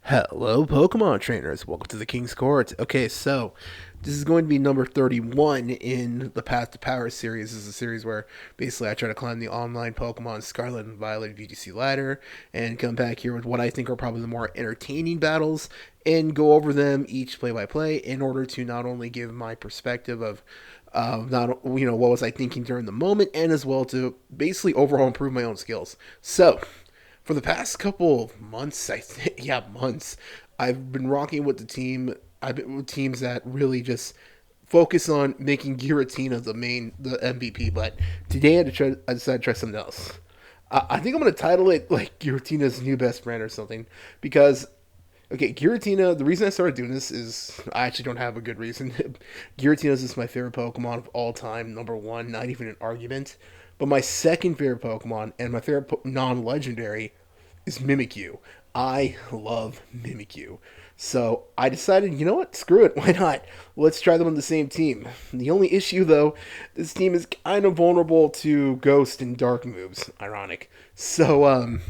Hello, Pokemon trainers. Welcome to the King's Court. Okay, so this is going to be number 31 in the Path to Power series. This is a series where basically I try to climb the online Pokemon Scarlet and Violet VGC ladder and come back here with what I think are probably the more entertaining battles and go over them each play by play in order to not only give my perspective of not what was I thinking during the moment and as well to basically overall improve my own skills. So for the past couple of months, I think, yeah, months, I've been rocking with the team. I've been with teams that really just focus on making Giratina the MVP. But today I decided to try something else. I think I'm gonna title it like Giratina's new best friend or something because okay, Giratina. The reason I started doing this is I actually don't have a good reason. Giratina is just my favorite Pokemon of all time, number one, not even an argument. But my second favorite Pokemon and my favorite non-legendary is Mimikyu. I love Mimikyu. So I decided, you know what? Screw it. Why not? Let's try them on the same team. The only issue, though, this team is kind of vulnerable to Ghost and Dark moves. Ironic. So,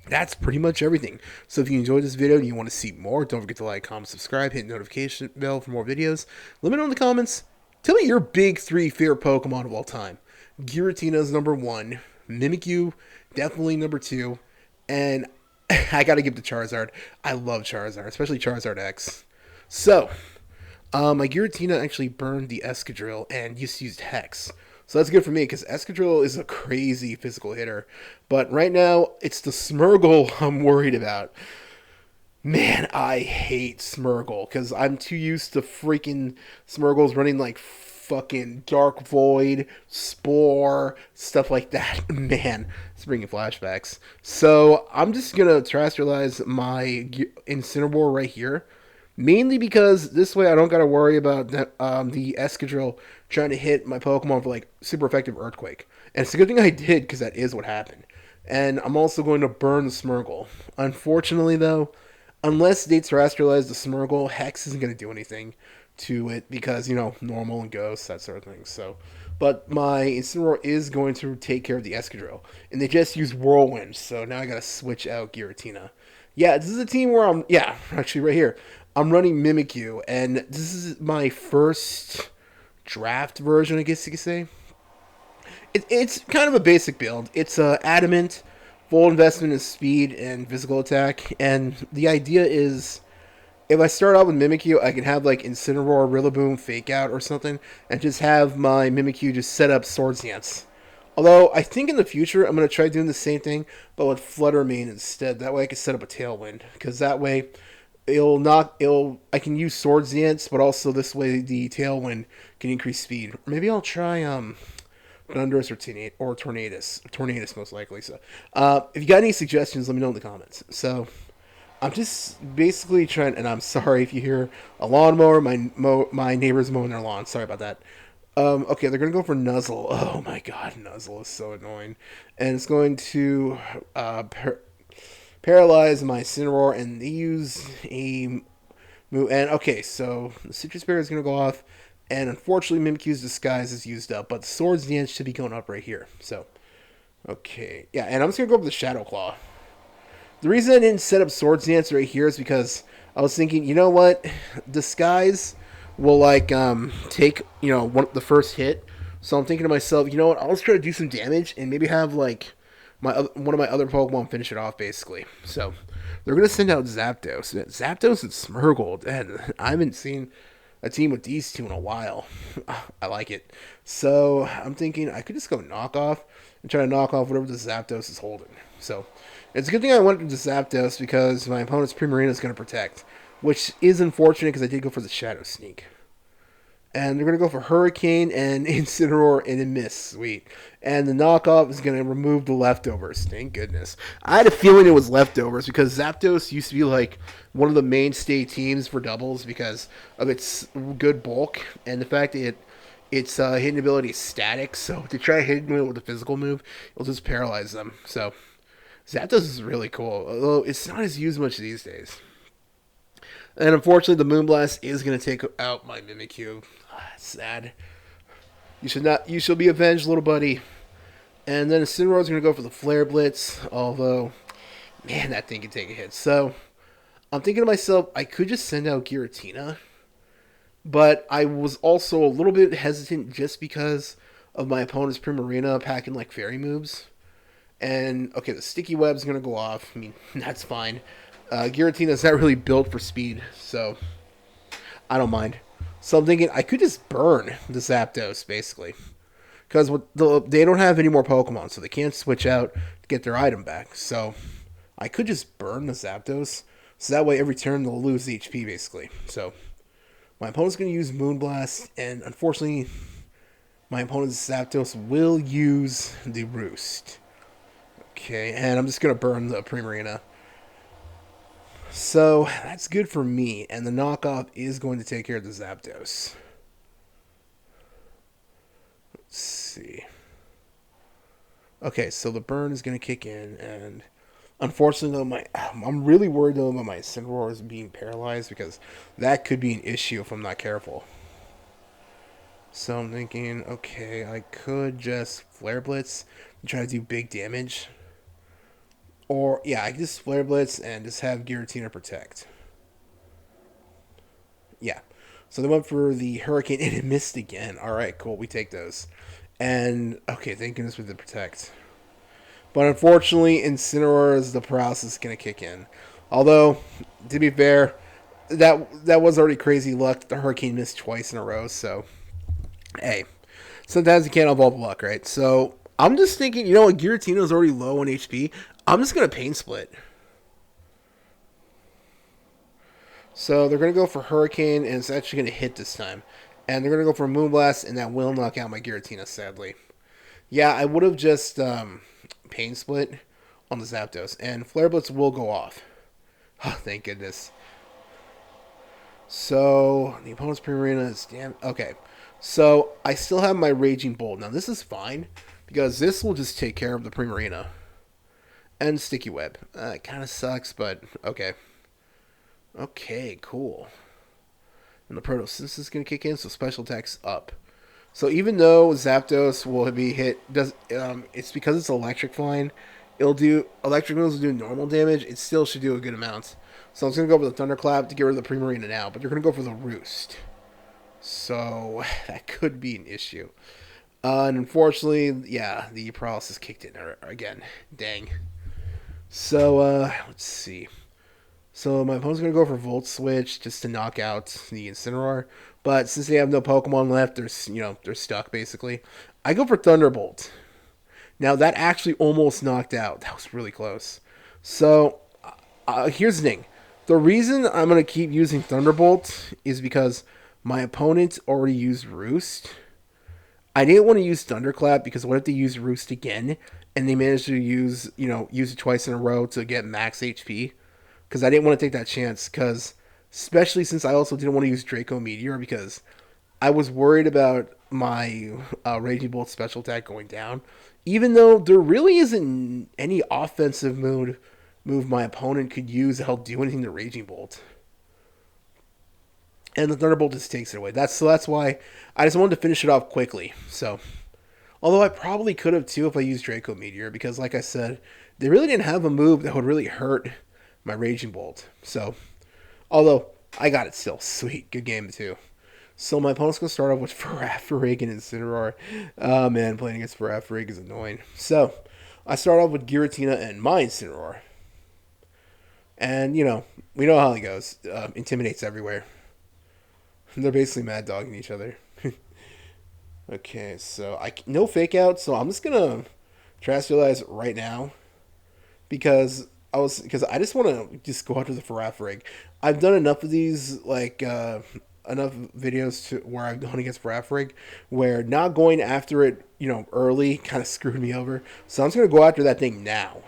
that's pretty much everything. So if you enjoyed this video and you want to see more, don't forget to like, comment, subscribe, hit the notification bell for more videos. Let me know in the comments. Tell me your big three favorite Pokemon of all time. Giratina's number one. Mimikyu, definitely number two. And I gotta give to Charizard. I love Charizard, especially Charizard X. So, my Giratina actually burned the Escadrille and just used Hex. So that's good for me because Escadrille is a crazy physical hitter. But right now, it's the Smeargle I'm worried about. Man, I hate Smeargle because I'm too used to freaking Smeargles running like fucking Dark Void, Spore, stuff like that. Man, it's bringing flashbacks. So I'm just gonna terrestrialize my Incineroar right here, mainly because this way I don't gotta worry about the Escadrille trying to hit my Pokemon for like super effective Earthquake. And it's a good thing I did because that is what happened. And I'm also going to burn the Smeargle. Unfortunately, though, unless they terrestrialize the Smeargle, Hex isn't going to do anything to it because, normal and ghosts, that sort of thing. So, but my Incineroar is going to take care of the Escadrille. And they just use Whirlwind, so now I got to switch out Giratina. Yeah, this is a team where actually right here, I'm running Mimikyu, and this is my first draft version, I guess you could say. It's kind of a basic build. It's adamant, full investment in speed and physical attack, and the idea is if I start out with Mimikyu, I can have like Incineroar, Rillaboom, Fake Out, or something, and just have my Mimikyu just set up Swords Dance. Although I think in the future I'm gonna try doing the same thing, but with Flutter Mane instead. That way I can set up a Tailwind, because that way I can use Swords Dance, but also this way the Tailwind can increase speed. Maybe I'll try Thunderous or Tornadus most likely. So, if you got any suggestions, let me know in the comments. So, I'm just basically trying, and I'm sorry if you hear a lawnmower. My neighbor's mowing their lawn. Sorry about that. Okay, they're gonna go for Nuzzle. Oh my god, Nuzzle is so annoying, and it's going to paralyze my Incineroar, and they use a move. And okay, so the Citrus Berry is gonna go off. And unfortunately, Mimikyu's disguise is used up, but the Swords Dance should be going up right here. So, okay. Yeah, and I'm just going to go over the Shadow Claw. The reason I didn't set up Swords Dance right here is because I was thinking, you know what? Disguise will, like, take, the first hit. So I'm thinking to myself, you know what? I'll just try to do some damage and maybe have, like, one of my other Pokemon finish it off, basically. So, they're going to send out Zapdos. Zapdos and Smeargle, and I haven't seen a team with these two in a while. I like it. So I'm thinking I could just go knockoff and try to knock off whatever the Zapdos is holding. So it's a good thing I went to the Zapdos because my opponent's Primarina is going to protect, which is unfortunate because I did go for the Shadow Sneak. And they're going to go for Hurricane and Incineroar and a miss. Sweet. And the knockoff is going to remove the leftovers. Thank goodness. I had a feeling it was leftovers because Zapdos used to be like one of the mainstay teams for doubles because of its good bulk and the fact that its hitting ability is static. So to try hitting it with a physical move, it'll just paralyze them. So Zapdos is really cool, although it's not as used much these days. And unfortunately, the Moonblast is going to take out my Mimikyu. Sad. You should not. You shall be avenged, little buddy. And then Incineroar is going to go for the Flare Blitz. Although, man, that thing can take a hit. So, I'm thinking to myself, I could just send out Giratina, but I was also a little bit hesitant just because of my opponent's Primarina packing like fairy moves. And okay, the sticky web's gonna go off. I mean, that's fine. Giratina's not really built for speed, so I don't mind. So I'm thinking I could just burn the Zapdos basically, because they don't have any more Pokemon, so they can't switch out to get their item back. So I could just burn the Zapdos, so that way every turn they'll lose HP basically. So my opponent's gonna use Moonblast, and unfortunately, my opponent's Zapdos will use the Roost. Okay, and I'm just gonna burn the Primarina. So that's good for me, and the knockoff is going to take care of the Zapdos. Let's see. Okay, so the burn is going to kick in, and unfortunately, though, I'm really worried though about my Incineroar being paralyzed because that could be an issue if I'm not careful. So I'm thinking, okay, I could just Flare Blitz and try to do big damage. Or, yeah, I can just Flare Blitz and just have Giratina protect. Yeah. So they went for the Hurricane and it missed again. Alright, cool. We take those. And, okay, thank goodness we did protect. But unfortunately, Incineroar's the paralysis is going to kick in. Although, to be fair, that was already crazy luck. The Hurricane missed twice in a row, so hey, sometimes you can't have all the luck, right? So I'm just thinking, you know what, Giratina's already low on HP. I'm just gonna Pain Split. So they're gonna go for Hurricane, and it's actually gonna hit this time. And they're gonna go for Moonblast, and that will knock out my Giratina, sadly. Yeah, I would have just Pain Split on the Zapdos, and Flare Blitz will go off. Oh, thank goodness. So the opponent's Primarina is damn okay. So I still have my Raging Bolt. Now this is fine because this will just take care of the Primarina and Sticky Web. It kind of sucks, but okay. Okay, cool. And the Protosynthesis is going to kick in, so special attack's up. So even though Zapdos will be hit, it's because it's electric flying. It'll do electric moves will do normal damage. It still should do a good amount. So I was gonna go for the Thunderclap to get rid of the Primarina now, but they're gonna go for the Roost. So that could be an issue. And unfortunately, yeah, the paralysis kicked in again. Dang. So let's see. So my opponent's gonna go for Volt Switch just to knock out the Incineroar. But since they have no Pokemon left, they're stuck basically. I go for Thunderbolt. Now that actually almost knocked out. That was really close. So here's the thing. The reason I'm gonna keep using Thunderbolt is because my opponent already used Roost. I didn't want to use Thunderclap because what if they use Roost again and they manage to use it twice in a row to get max HP? Because I didn't want to take that chance. Because especially since I also didn't want to use Draco Meteor because I was worried about my Raging Bolt special attack going down. Even though there really isn't any offensive move my opponent could use to help do anything to Raging Bolt. And the Thunderbolt just takes it away. That's why I just wanted to finish it off quickly. So, although I probably could have too if I used Draco Meteor because, like I said, they really didn't have a move that would really hurt my Raging Bolt. So, although I got it still. Sweet. Good game too. So my opponent's going to start off with Farafrig and Incineroar. Oh man, playing against Farafrig is annoying. So, I start off with Giratina and my Incineroar. And, we know how it goes. Intimidates everywhere. They're basically mad dogging each other. Okay, so no fake out, so I'm just going to Terastallize right now. Because I just want to just go after the Farafrig. I've done enough of these, enough videos to where I've gone against Farafrig, where not going after it, early kind of screwed me over. So I'm just going to go after that thing now.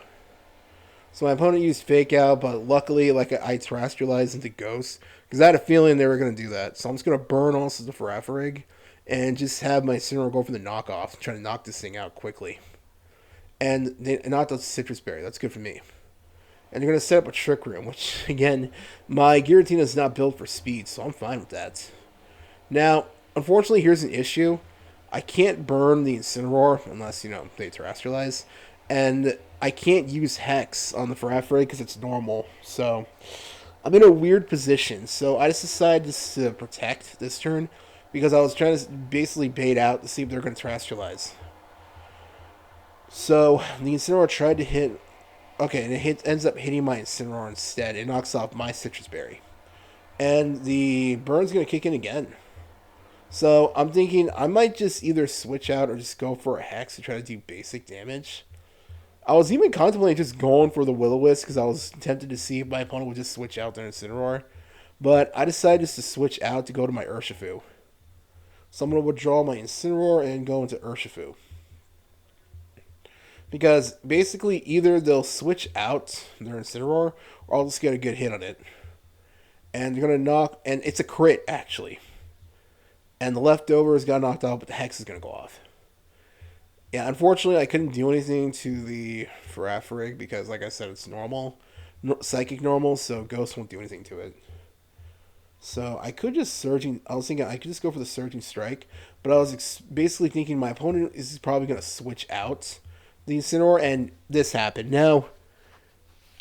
So my opponent used Fake Out, but luckily, I Terastallized into Ghost, because I had a feeling they were going to do that. So I'm just going to burn also the Farafrig, and just have my Incineroar go for the knockoff, trying to knock this thing out quickly. And they knocked out the Citrus Berry. That's good for me. And they're going to set up a Trick Room, which, again, my Giratina is not built for speed, so I'm fine with that. Now, unfortunately, here's an issue. I can't burn the Incineroar unless, they Terastallize. And I can't use Hex on the Farafrig because it's normal. So, I'm in a weird position, so I just decided just to protect this turn because I was trying to basically bait out to see if they're going to terrestrialize. So the Incineroar tried to hit. Okay, and ends up hitting my Incineroar instead. It knocks off my Citrus Berry. And the burn's going to kick in again. So I'm thinking I might just either switch out or just go for a Hex to try to do basic damage. I was even contemplating just going for the Will-O-Wisp because I was tempted to see if my opponent would just switch out their Incineroar. But I decided just to switch out to go to my Urshifu. So I'm going to withdraw my Incineroar and go into Urshifu. Because basically either they'll switch out their Incineroar or I'll just get a good hit on it. And they're going to knock, and it's a crit actually. And the leftovers got knocked out, but the Hex is going to go off. Yeah, unfortunately, I couldn't do anything to the Farafrig because, like I said, it's normal, psychic normal, so Ghost won't do anything to it. So I could just Surging. I was thinking I could just go for the Surging Strike, but I was basically thinking my opponent is probably going to switch out the Incineroar, and this happened. Now,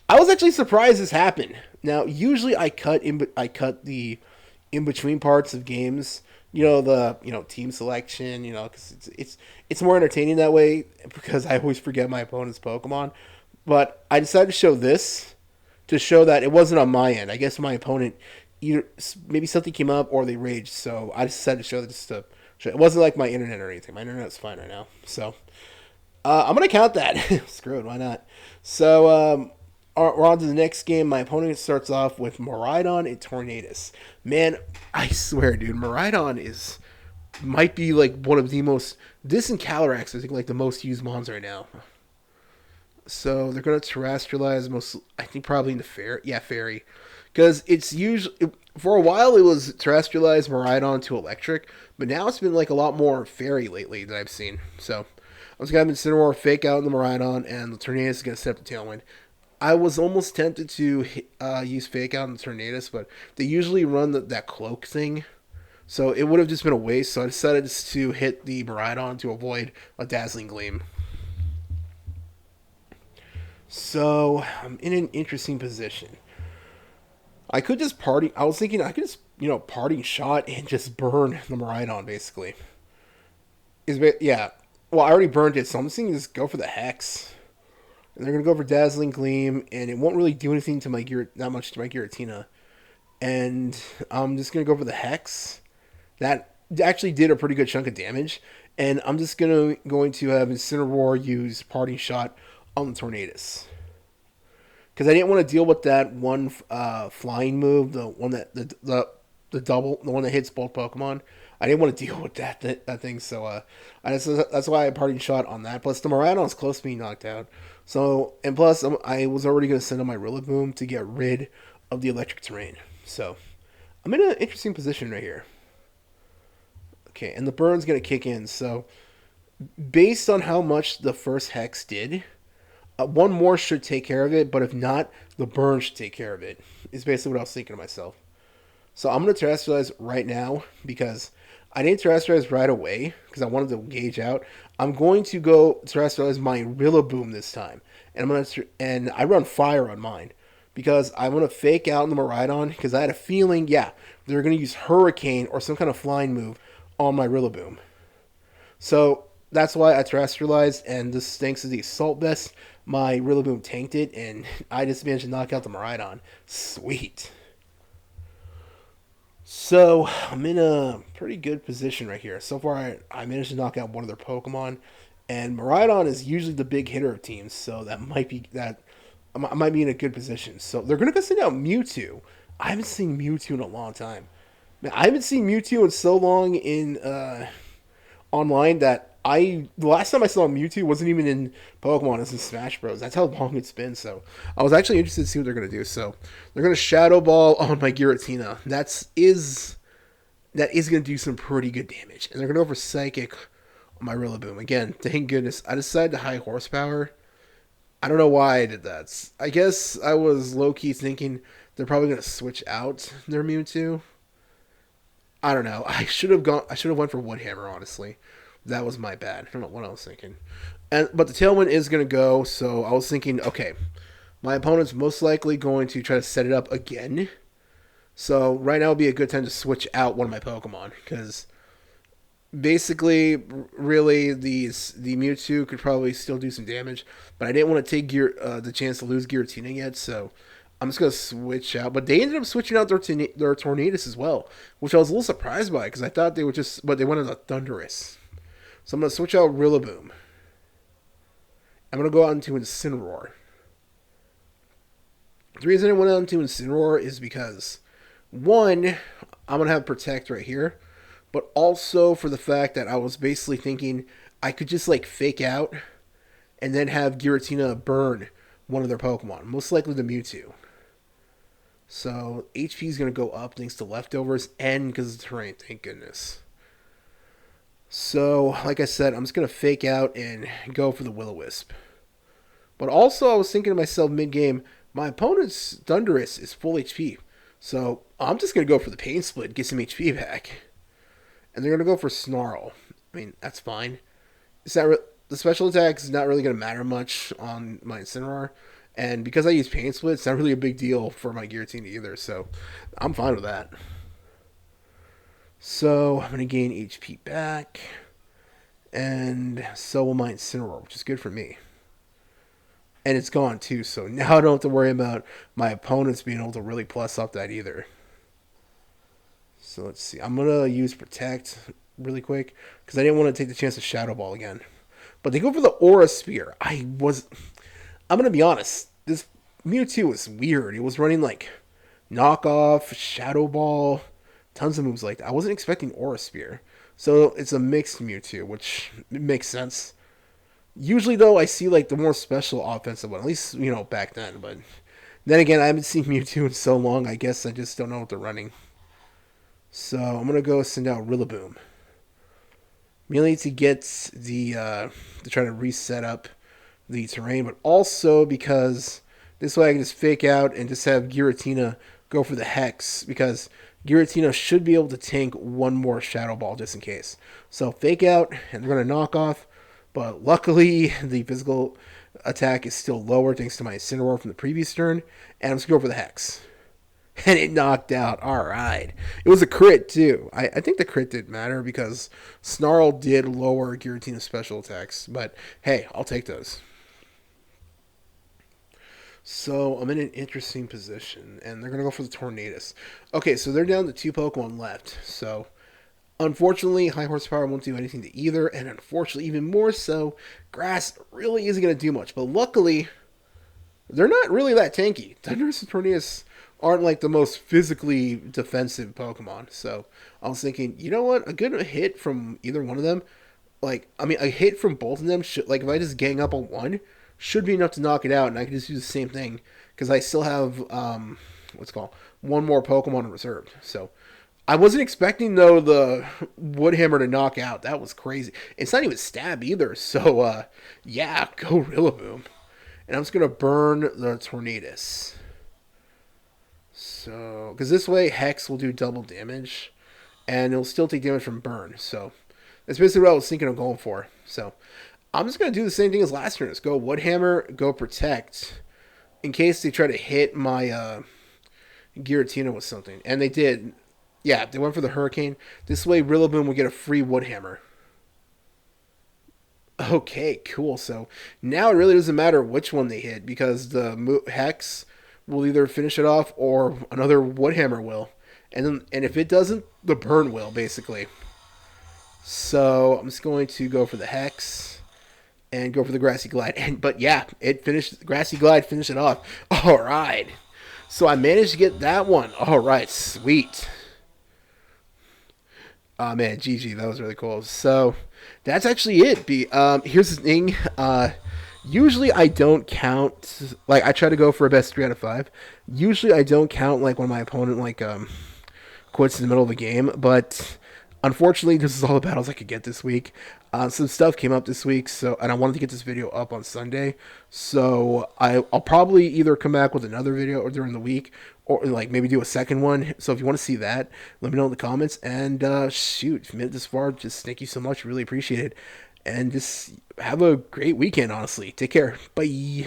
I was actually surprised this happened. Now, usually I cut the in between parts of games. The team selection. Because it's more entertaining that way because I always forget my opponent's Pokemon. But I decided to show this to show that it wasn't on my end. I guess my opponent either maybe something came up or they raged. So I decided to show this to show. It wasn't like my internet or anything. My internet's fine right now. So I'm gonna count that. Screw it. Why not? So we're on to the next game. My opponent starts off with Miraidon and Tornadus. Man, I swear, dude, Miraidon might be like one of the most. This and Calyrex, I think, like the most used mons right now. So they're gonna terrestrialize most. I think probably in the fairy, because it's usually for a while it was terrestrialized Miraidon to electric, but now it's been like a lot more fairy lately that I've seen. So I was gonna have Incineroar fake out in the Miraidon, and the Tornadus is gonna set up the Tailwind. I was almost tempted to use fake out in the Tornadus, but they usually run that cloak thing, so it would have just been a waste. So I decided just to hit the Miraidon to avoid a Dazzling Gleam. So I'm in an interesting position. I could just party. I was thinking I could just parting shot and just burn the Miraidon basically. Yeah. Well, I already burned it, so I'm just thinking just go for the Hex. And they're gonna go for Dazzling Gleam, and it won't really do anything to not much to my Giratina. And I'm just gonna go for the Hex. That actually did a pretty good chunk of damage. And I'm just going to have Incineroar use Parting Shot on the Tornadus. Because I didn't want to deal with that one flying move, the one that the double, the one that hits both Pokemon. I didn't want to deal with that thing, so that's why I Parting Shot on that. Plus, the Miraidon's close to being knocked out. So, and plus, I was already going to send on my Rillaboom to get rid of the electric terrain. So, I'm in an interesting position right here. Okay, and the burn's going to kick in. So, based on how much the first Hex did, one more should take care of it, but if not, the burn should take care of it. Is basically what I was thinking to myself. So I'm going to terrestrialize right now because I didn't terrestrialize right away because I wanted to gauge out. I'm going to go terrestrialize my Rillaboom this time, and I run fire on mine because I want to fake out in the Miraidon because I had a feeling, they're going to use Hurricane or some kind of flying move on my Rillaboom. So that's why I terrestrialized, and this thanks to the Assault Vest, my Rillaboom tanked it, and I just managed to knock out the Miraidon. Sweet. So, I'm in a pretty good position right here. So far, I managed to knock out one of their Pokemon, and Miraidon is usually the big hitter of teams, so that might be I might be in a good position. So, they're going to go send out Mewtwo. I haven't seen Mewtwo in a long time. Man, I haven't seen Mewtwo in so long in online that the last time I saw Mewtwo wasn't even in Pokemon, it was in Smash Bros. That's how long it's been. So I was actually interested to see what they're gonna do. So they're gonna Shadow Ball on my Giratina. That is gonna do some pretty good damage. And they're gonna go for Psychic on my Rillaboom. Again, thank goodness. I decided to high horsepower. I don't know why I did that. I guess I was low key thinking they're probably gonna switch out their Mewtwo. I don't know. I should have went for Woodhammer, honestly. That was my bad. I don't know what I was thinking. But the Tailwind is going to go, so I was thinking, okay, My opponent's most likely going to try to set it up again. So right now would be a good time to switch out one of my Pokemon because basically, really, the Mewtwo could probably still do some damage, but I didn't want to take the chance to lose Giratina yet, so I'm just gonna switch out. But they ended up switching out their Tornadus as well, which I was a little surprised by because I thought they would just, but they wanted a Thundurus. So I'm gonna switch out Rillaboom. I'm gonna go out into Incineroar. The reason I went out into Incineroar is because one, I'm gonna have Protect right here, but also for the fact that I was basically thinking I could just like fake out and then have Giratina burn one of their Pokemon, most likely the Mewtwo. So HP is going to go up thanks to leftovers and because of the terrain, thank goodness. So, like I said, I'm just going to fake out and go for the Will-O-Wisp. But also, I was thinking to myself mid-game, my opponent's Thundurus is full HP. So, I'm just going to go for the Pain Split, get some HP back. And they're going to go for Snarl. I mean, that's fine. The special attack is not really going to matter much on my Incineroar. And because I use Pain Split, it's not really a big deal for my Giratina either. So I'm fine with that. So I'm going to gain HP back. And so will my Incineroar, which is good for me. And it's gone too. So now I don't have to worry about my opponents being able to really plus up that either. So let's see. I'm going to use Protect really quick because I didn't want to take the chance of Shadow Ball again. But they go for the Aura Sphere. I'm going to be honest. This Mewtwo was weird. It was running like Knockoff, Shadow Ball, tons of moves like that. I wasn't expecting Aura Sphere. So it's a mixed Mewtwo, which makes sense. Usually, though, I see like the more special offensive one. At least, back then. But then again, I haven't seen Mewtwo in so long. I guess I just don't know what they're running. So I'm going to go send out Rillaboom. Mainly to get to try to reset up the terrain, but also because this way I can just fake out and just have Giratina go for the Hex, because Giratina should be able to tank one more Shadow Ball just in case. So fake out, and they're going to knock off, but luckily the physical attack is still lower thanks to my Incineroar from the previous turn, and I'm just going to go for the Hex. And it knocked out. All right. It was a crit, too. I think the crit didn't matter because Snarl did lower Giratina's special attacks. But, hey, I'll take those. So, I'm in an interesting position. And they're going to go for the Tornadus. Okay, so they're down to 2 Pokemon left. So, unfortunately, High Horsepower won't do anything to either. And unfortunately, even more so, Grass really isn't going to do much. But luckily, they're not really that tanky. Thundurus and Tornadus aren't like the most physically defensive Pokemon. So I was thinking, you know what? A good hit from either one of them, a hit from both of them should, like, if I just gang up on one, should be enough to knock it out, and I can just do the same thing because I still have one more Pokemon reserved. So I wasn't expecting though the Woodhammer to knock out. That was crazy. It's not even stab either. So yeah, go Rillaboom, and I'm just gonna burn the Tornadus. So, because this way Hex will do double damage, and it'll still take damage from burn. So, that's basically what I was thinking of going for. So, I'm just going to do the same thing as last turn. Let's go Woodhammer, go Protect, in case they try to hit my Giratina with something. And they did. Yeah, they went for the Hurricane. This way Rillaboom will get a free Woodhammer. Okay, cool. So, now it really doesn't matter which one they hit, because the Hex will either finish it off or another Woodhammer will. And if it doesn't, the burn will, basically. So I'm just going to go for the Hex and go for the Grassy Glide. But yeah, Grassy Glide finished it off. All right. So I managed to get that one. All right, sweet. Oh man, GG, that was really cool. So that's actually it. Here's the thing. Usually I don't count, like, I try to go for a best 3 out of 5. Usually I don't count, like, when my opponent, quits in the middle of the game, but unfortunately this is all the battles I could get this week. Some stuff came up this week, and I wanted to get this video up on Sunday, so I'll probably either come back with another video or during the week, or, like, maybe do a second one. So if you want to see that, let me know in the comments, and, shoot, if you made it this far, just thank you so much, really appreciate it. And just have a great weekend, honestly. Take care. Bye.